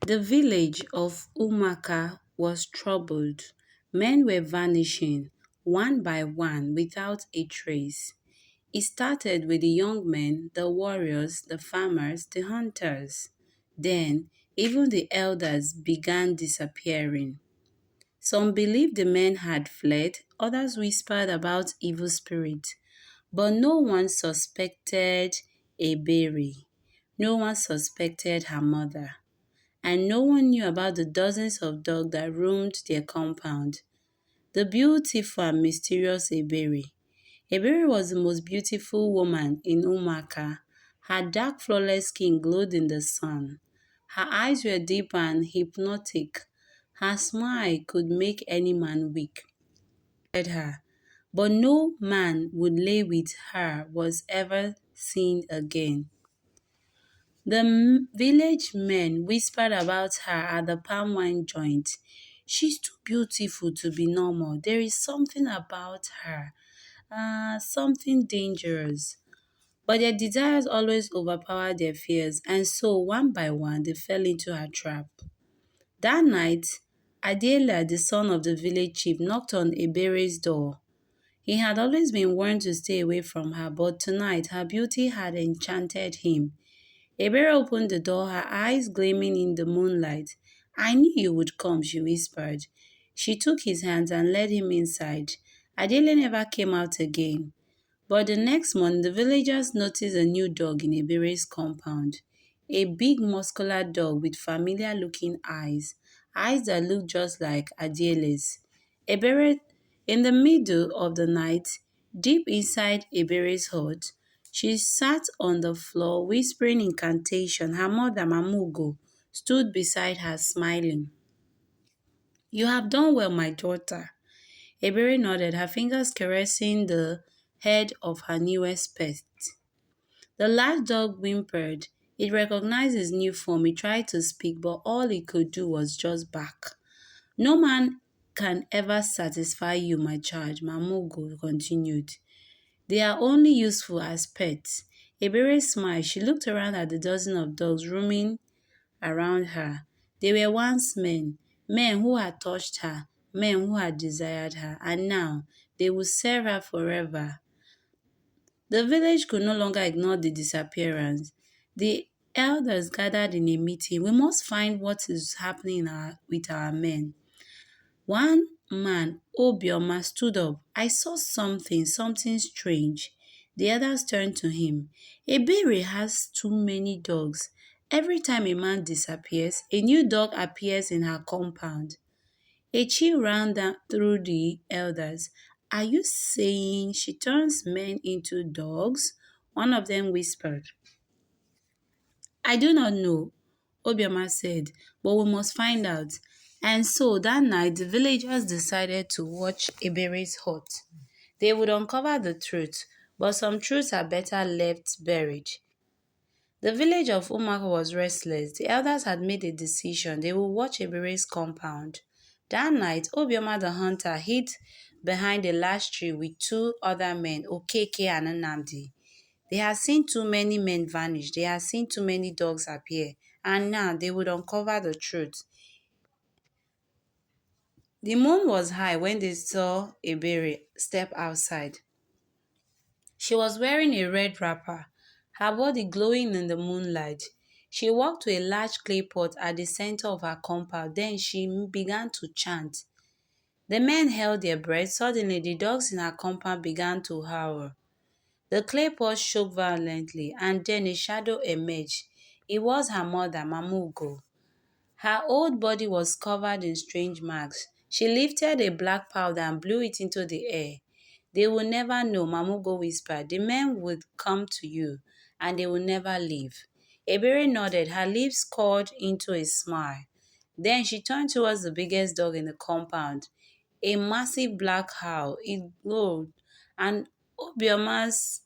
The village of Umaka was troubled. Men were vanishing, one by one, without a trace. It started with the young men, the warriors, the farmers, the hunters. Then, even the elders began disappearing. Some believed the men had fled, others whispered about evil spirits, but no one suspected Eberi. No one suspected her mother, and no one knew about the dozens of dogs that roamed their compound. The beautiful and mysterious Eberi. Eberi was the most beautiful woman in Umaka. Her dark flawless skin glowed in the sun. Her eyes were deep and hypnotic. Her smile could make any man weak. Her, but no man would lay with her was ever seen again. The village men whispered about her at the palm wine joint. She's too beautiful to be normal. There is something about her, something dangerous. But their desires always overpowered their fears, and so one by one they fell into her trap. That night, Adela, the son of the village chief, knocked on Ebere's door. He had always been warned to stay away from her, but tonight her beauty had enchanted him. Ebere opened the door, her eyes gleaming in the moonlight. I knew you would come, she whispered. She took his hands and led him inside. Adele never came out again. But the next morning, the villagers noticed a new dog in Ebere's compound. A big, muscular dog with familiar-looking eyes that looked just like Adele's. Ebere, in the middle of the night, deep inside Ebere's hut, she sat on the floor whispering incantation. Her mother, Mamugo, stood beside her smiling. You have done well, my daughter. Ebere nodded, her fingers caressing the head of her newest pet. The large dog whimpered. It recognized his new form. It tried to speak, but all it could do was just bark. No man can ever satisfy you, my child, Mamugo continued. They are only useful as pets. Ebere smiled. She looked around at the dozen of dogs roaming around her. They were once men who had touched her, men who had desired her, and now they would serve her forever. The village could no longer ignore the disappearance. The elders gathered in a meeting. We must find what is happening with our men. One man, Obioma, stood up. I saw something strange. The others turned to him. Ebere has too many dogs. Every time a man disappears, a new dog appears in her compound. A chill ran down through the elders. Are you saying she turns men into dogs? One of them whispered. I do not know, Obioma said, but we must find out. And so that night, the villagers decided to watch Ebere's hut. They would uncover the truth, but some truths are better left buried. The village of Umaka was restless. The elders had made a decision. They would watch Ebere's compound. That night, Obioma the hunter hid behind a large tree with two other men, Okeke and Nnamdi. They had seen too many men vanish. They had seen too many dogs appear. And now they would uncover the truth. The moon was high when they saw Ebere step outside. She was wearing a red wrapper, her body glowing in the moonlight. She walked to a large clay pot at the center of her compound. Then she began to chant. The men held their breath. Suddenly, the dogs in her compound began to howl. The clay pot shook violently, and then a shadow emerged. It was her mother, Mamugo. Her old body was covered in strange marks. She lifted a black powder and blew it into the air. They will never know, Mamugo whispered. The men would come to you, and they will never leave. Ebere nodded, her lips curled into a smile. Then she turned towards the biggest dog in the compound, a massive black owl. It glowed, and Obioma's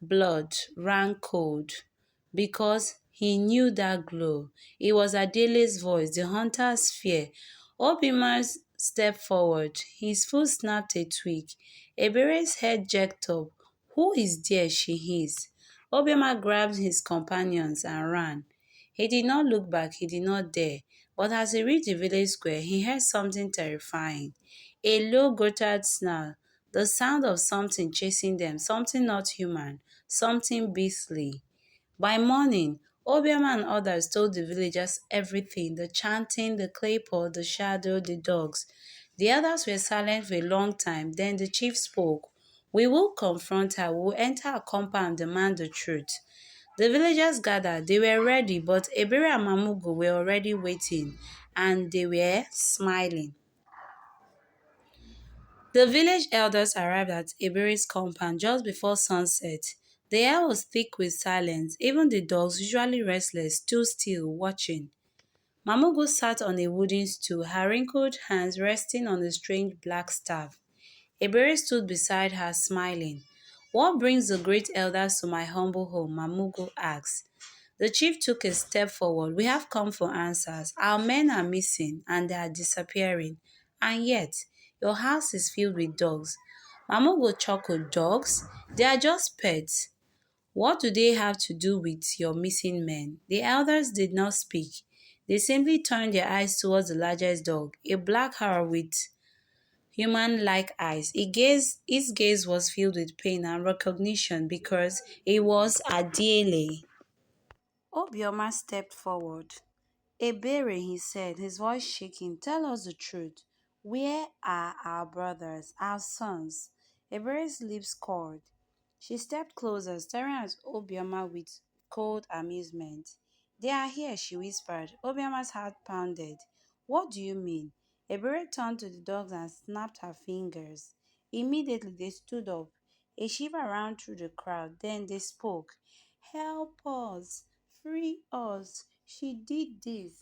blood ran cold because he knew that glow. It was Adele's voice, the hunter's fear. Obioma stepped forward. His foot snapped a twig. Ebere's head jerked up. Who is there? She hissed. Obioma grabbed his companions and ran. He did not look back, he did not dare. But as he reached the village square, he heard something terrifying. A low, guttural snarl, the sound of something chasing them, something not human, something beastly. By morning, Obiama and others told the villagers everything: the chanting, the clay pot, the shadow, the dogs. The others were silent for a long time. Then the chief spoke. We will confront her. We will enter her compound and demand the truth. The villagers gathered. They were ready, but Ebere and Mamugo were already waiting, and they were smiling. The village elders arrived at Ebere's compound just before sunset. The air was thick with silence. Even the dogs, usually restless, stood still, watching. Mamugo sat on a wooden stool, her wrinkled hands resting on a strange black staff. Ebere stood beside her, smiling. What brings the great elders to my humble home? Mamugo asked. The chief took a step forward. We have come for answers. Our men are missing and they are disappearing. And yet, your house is filled with dogs. Mamugo chuckled. Dogs? They are just pets. What do they have to do with your missing men? The elders did not speak. They simply turned their eyes towards the largest dog, a black hound with human-like eyes. His gaze was filled with pain and recognition because it was Adele. Obioma stepped forward. Ebere, he said, his voice shaking, tell us the truth. Where are our brothers, our sons? Ebere's lips curled. She stepped closer, staring at Obioma with cold amusement. They are here, she whispered. Obioma's heart pounded. What do you mean? Ebere turned to the dogs and snapped her fingers. Immediately they stood up. A shiver ran through the crowd. Then they spoke. Help us! Free us! She did this.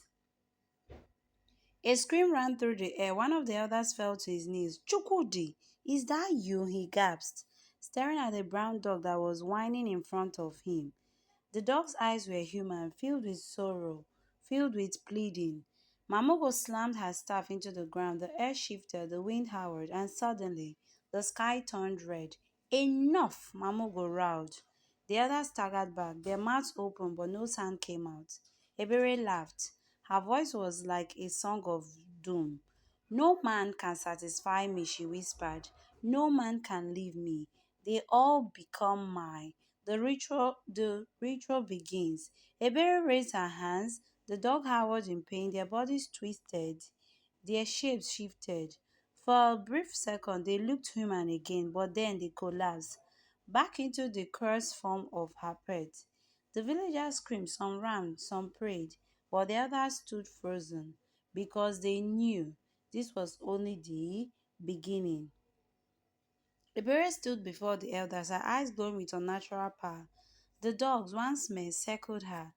A scream ran through the air. One of the others fell to his knees. Chukudi, is that you? He gasped, staring at a brown dog that was whining in front of him. The dog's eyes were human, filled with sorrow, filled with pleading. Mamogo slammed her staff into the ground. The air shifted, the wind howled, and suddenly the sky turned red. Enough! Mamogo roared. The others staggered back, their mouths open, but no sound came out. Ebere laughed. Her voice was like a song of doom. No man can satisfy me, she whispered. No man can leave me. They all become mine. The ritual begins. Ebere raised her hands. The dog howled in pain. Their bodies twisted. Their shapes shifted. For a brief second, they looked human again, but then they collapsed back into the cursed form of her pet. The villagers screamed, some ran, some prayed, but the others stood frozen because they knew this was only the beginning. Ebere stood before the elders, her eyes glowing with unnatural power. The dogs, once men, circled her,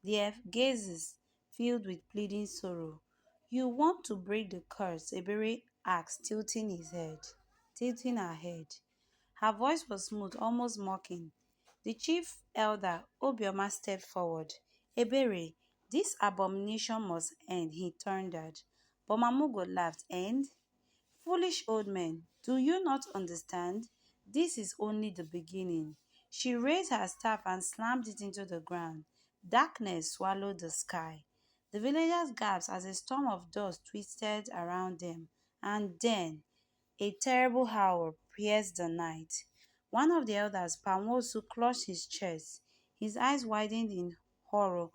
their gazes filled with pleading sorrow. You want to break the curse? Ebere asked, tilting her head. Her voice was smooth, almost mocking. The chief elder, Obioma, stepped forward. Ebere, this abomination must end, he thundered. But Mamugo laughed. End? Foolish old man, do you not understand? This is only the beginning. She raised her staff and slammed it into the ground. Darkness swallowed the sky. The villagers gasped as a storm of dust twisted around them, and then a terrible howl pierced the night. One of the elders, Pamosu, clutched his chest. His eyes widened in horror.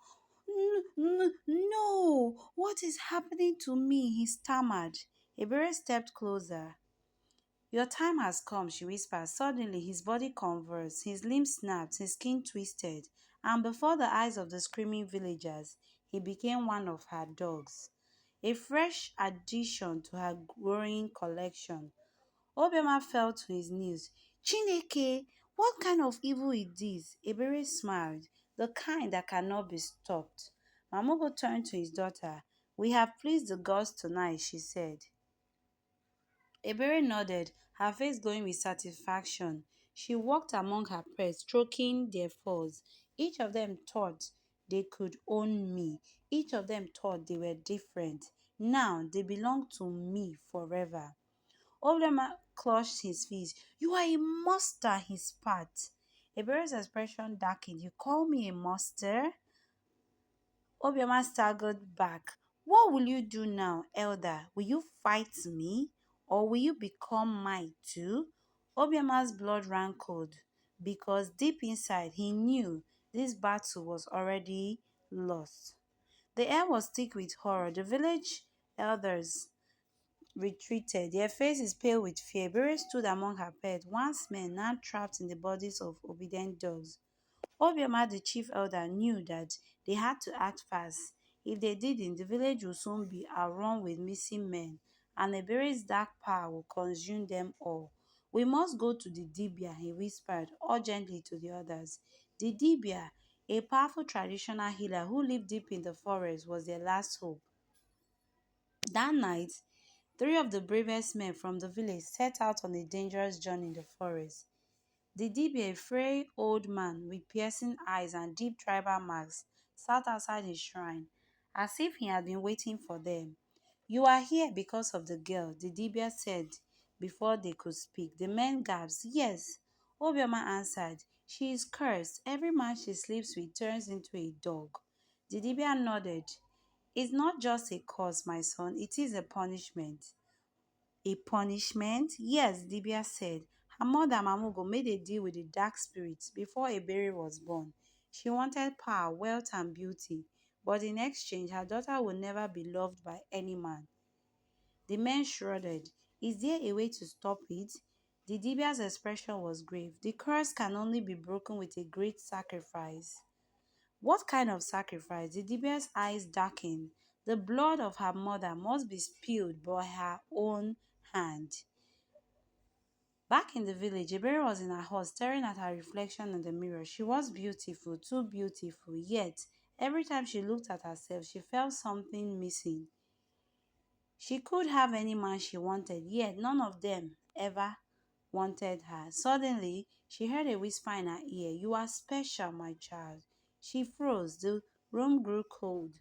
No! What is happening to me? He stammered. Ebere stepped closer. Your time has come, she whispered. Suddenly, his body convulsed, his limbs snapped, his skin twisted, and before the eyes of the screaming villagers, he became one of her dogs, a fresh addition to her growing collection. Obioma fell to his knees. Chineke, what kind of evil is this? Ebere smiled. The kind that cannot be stopped. Mamogo turned to his daughter. We have pleased the gods tonight, she said. Ebere nodded, her face glowing with satisfaction. She walked among her pets, stroking their furs. Each of them thought they could own me. Each of them thought they were different. Now they belong to me forever. Oblema clutched his fist. You are a monster, he spat. Ebere's expression darkened. You call me a monster? Obioma staggered back. What will you do now, elder? Will you fight me? Or will you become mine too? Obioma's blood ran cold because deep inside he knew this battle was already lost. The air was thick with horror. The village elders retreated, their faces pale with fear. Bere stood among her pets, once men, now trapped in the bodies of obedient dogs. Obioma, the chief elder, knew that they had to act fast. If they didn't, the village would soon be overrun with missing men, and Ebere's dark power would consume them all. We must go to the Dibia, he whispered urgently to the others. The Dibia, a powerful traditional healer who lived deep in the forest, was their last hope. That night, three of the bravest men from the village set out on a dangerous journey in the forest. The Dibia, a frail old man with piercing eyes and deep tribal marks, sat outside his shrine, as if he had been waiting for them. You are here because of the girl, the Dibia said before they could speak. The men gasped. Yes, Obioma answered. She is cursed. Every man she sleeps with turns into a dog. The Dibia nodded. It's not just a curse, my son, it is a punishment. A punishment? Yes, Dibia said. Her mother Mamugo made a deal with the dark spirits before Ebere was born. She wanted power, wealth, and beauty, but in exchange, her daughter would never be loved by any man. The men shrugged. Is there a way to stop it? The Dibia's expression was grave. The curse can only be broken with a great sacrifice. What kind of sacrifice? The Dibia's eyes darkened. The blood of her mother must be spilled by her own hand. Back in the village, Ebere was in her hut staring at her reflection in the mirror. She was beautiful, too beautiful, yet every time she looked at herself, she felt something missing. She could have any man she wanted, yet none of them ever wanted her. Suddenly, she heard a whisper in her ear, You are special, my child. She froze. The room grew cold.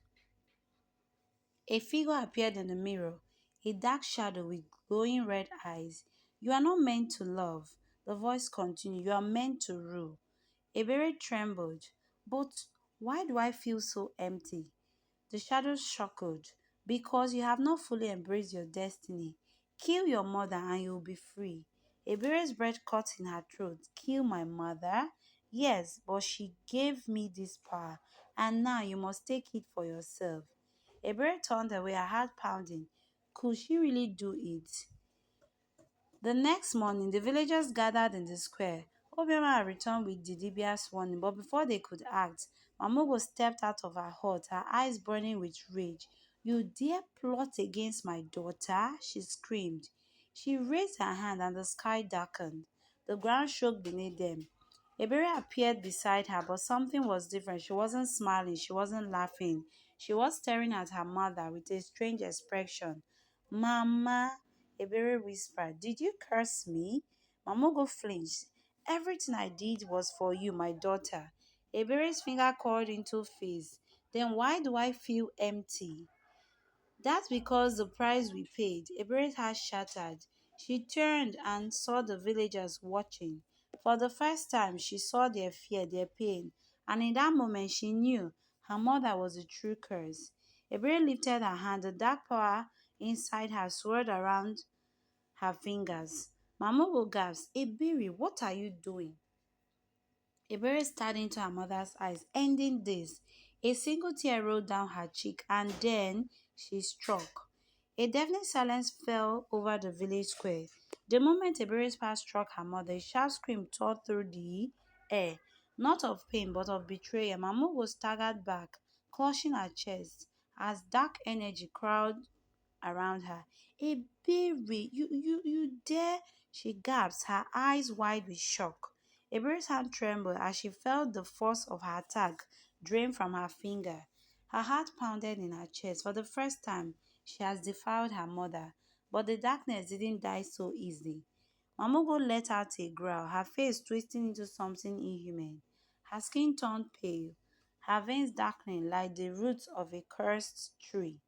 A figure appeared in the mirror, a dark shadow with glowing red eyes. You are not meant to love. The voice continued. You are meant to rule. Ebere trembled. But why do I feel so empty? The shadow chuckled. Because you have not fully embraced your destiny. Kill your mother and you will be free. Ebere's breath caught in her throat. Kill my mother? Yes, but she gave me this power, and now you must take it for yourself. Ebere turned away, her heart pounding. Could she really do it? The next morning, the villagers gathered in the square. Obioma had returned with Didibia's warning, but before they could act, Mamogo stepped out of her hut, her eyes burning with rage. You dare plot against my daughter? She screamed. She raised her hand and the sky darkened. The ground shook beneath them. Ebere appeared beside her, but something was different. She wasn't smiling, she wasn't laughing. She was staring at her mother with a strange expression. Mama, Ebere whispered, Did you curse me? Mamogo flinched. Everything I did was for you, my daughter. Ebere's finger curled into face. Then why do I feel empty? That's because the price we paid. Ebere's heart shattered. She turned and saw the villagers watching. For the first time, she saw their fear, their pain, and in that moment she knew her mother was a true curse. Ebere lifted her hand, the dark power inside her swirled around her fingers. Mamogo gasped, Ebere, what are you doing? Ebere stared into her mother's eyes, ending this. A single tear rolled down her cheek, and then she struck. A deafening silence fell over the village square. The moment Ebere's power struck her mother, a sharp scream tore through the air, not of pain but of betrayal. Mamogo staggered back, clutching her chest, as dark energy crowded around her. Ebere, you dare? She gasped, her eyes wide with shock. Ebere's hand trembled as she felt the force of her attack drain from her finger. Her heart pounded in her chest. For the first time, she has defiled her mother. But the darkness didn't die so easily. Mamogo let out a growl, her face twisting into something inhuman. Her skin turned pale, her veins darkening like the roots of a cursed tree.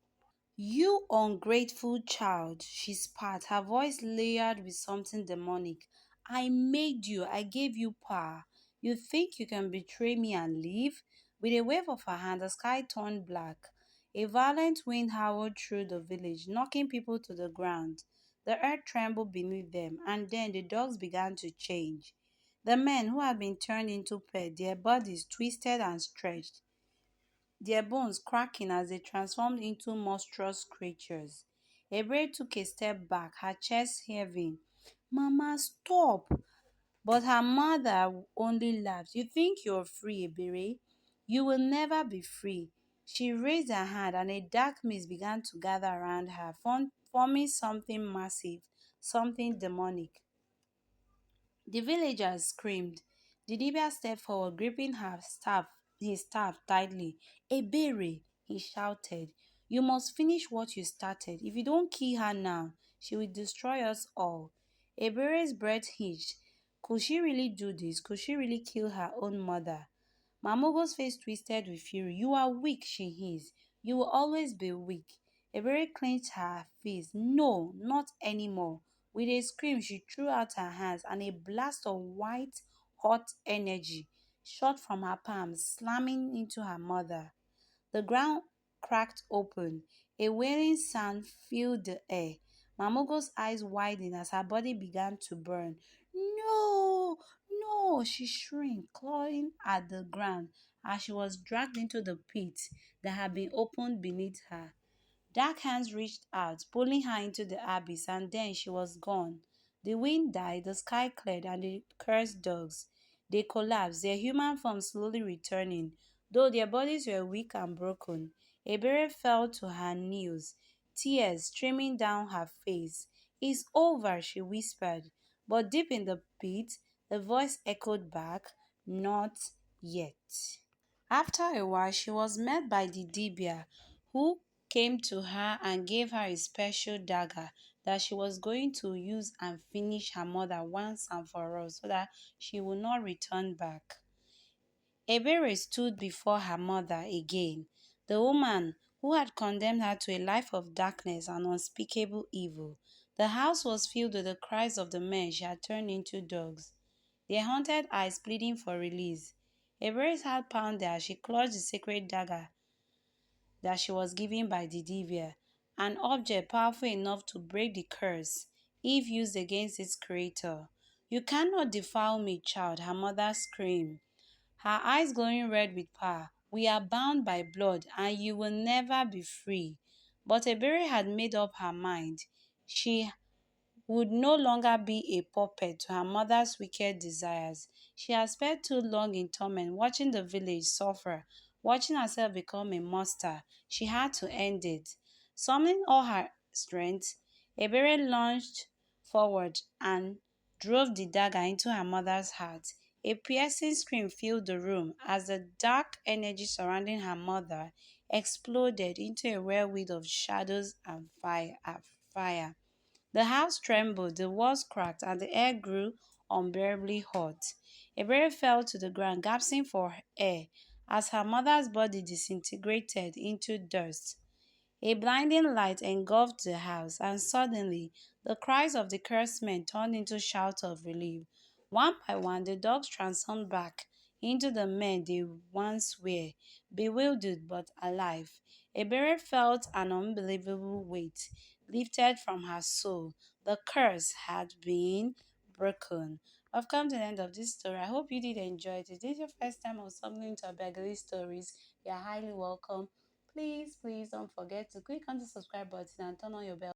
You ungrateful child, she spat, her voice layered with something demonic. I made you, I gave you power. You think you can betray me and leave? With a wave of her hand, the sky turned black. A violent wind howled through the village, knocking people to the ground. The earth trembled beneath them, and then the dogs began to change. The men who had been turned into pets, their bodies twisted and stretched, their bones cracking as they transformed into monstrous creatures. Ebere took a step back, her chest heaving. Mama, stop! But her mother only laughed. You think you're free, Ebere? You will never be free. She raised her hand and a dark mist began to gather around her, forming something massive, something demonic. The villagers screamed. Didibia stepped forward, gripping his staff tightly. Ebere, he shouted, you must finish what you started. If you don't kill her now, she will destroy us all. Ebere's breath hitched. Could she really do this? Could she really kill her own mother? Mamogo's face twisted with fury. You are weak, she hissed. You will always be weak. Ebere clenched her fist. No, not anymore. With a scream, she threw out her hands, and a blast of white, hot energy shot from her palms, slamming into her mother. The ground cracked open. A wailing sound filled the air. Mamogo's eyes widened as her body began to burn. No, no, she shrieked, clawing at the ground as she was dragged into the pit that had been opened beneath her. Dark hands reached out, pulling her into the abyss, and then she was gone. The wind died, the sky cleared, and the cursed dogs. They collapsed, their human forms slowly returning, though their bodies were weak and broken. Ebere fell to her knees, tears streaming down her face. It's over, she whispered. But deep in the pit, the voice echoed back, not yet. After a while, she was met by the Dibia, who came to her and gave her a special dagger that she was going to use and finish her mother once and for all so that she would not return back. Ebere stood before her mother again, the woman who had condemned her to a life of darkness and unspeakable evil. The house was filled with the cries of the men she had turned into dogs, their haunted eyes pleading for release. Ebere's heart pounded as she clutched the sacred dagger that she was given by the Divya, an object powerful enough to break the curse if used against its creator. You cannot defile me, child, her mother screamed, her eyes glowing red with power. We are bound by blood, and you will never be free. But Ebere had made up her mind. She would no longer be a puppet to her mother's wicked desires. She had spent too long in torment, watching the village suffer, watching herself become a monster. She had to end it. Summoning all her strength, Ebere lunged forward and drove the dagger into her mother's heart. A piercing scream filled the room as the dark energy surrounding her mother exploded into a whirlwind of shadows and fire. The house trembled, the walls cracked, and the air grew unbearably hot. Ebere fell to the ground, gasping for air as her mother's body disintegrated into dust. A blinding light engulfed the house, and suddenly the cries of the cursed men turned into shouts of relief. One by one, the dogs transformed back into the men they once were, bewildered but alive. Ebere felt an unbelievable weight lifted from her soul. The curse had been broken. I've come to the end of this story. I hope you did enjoy it. If this is your first time on Something to Abegali Stories, you are highly welcome. Please don't forget to click on the subscribe button and turn on your bell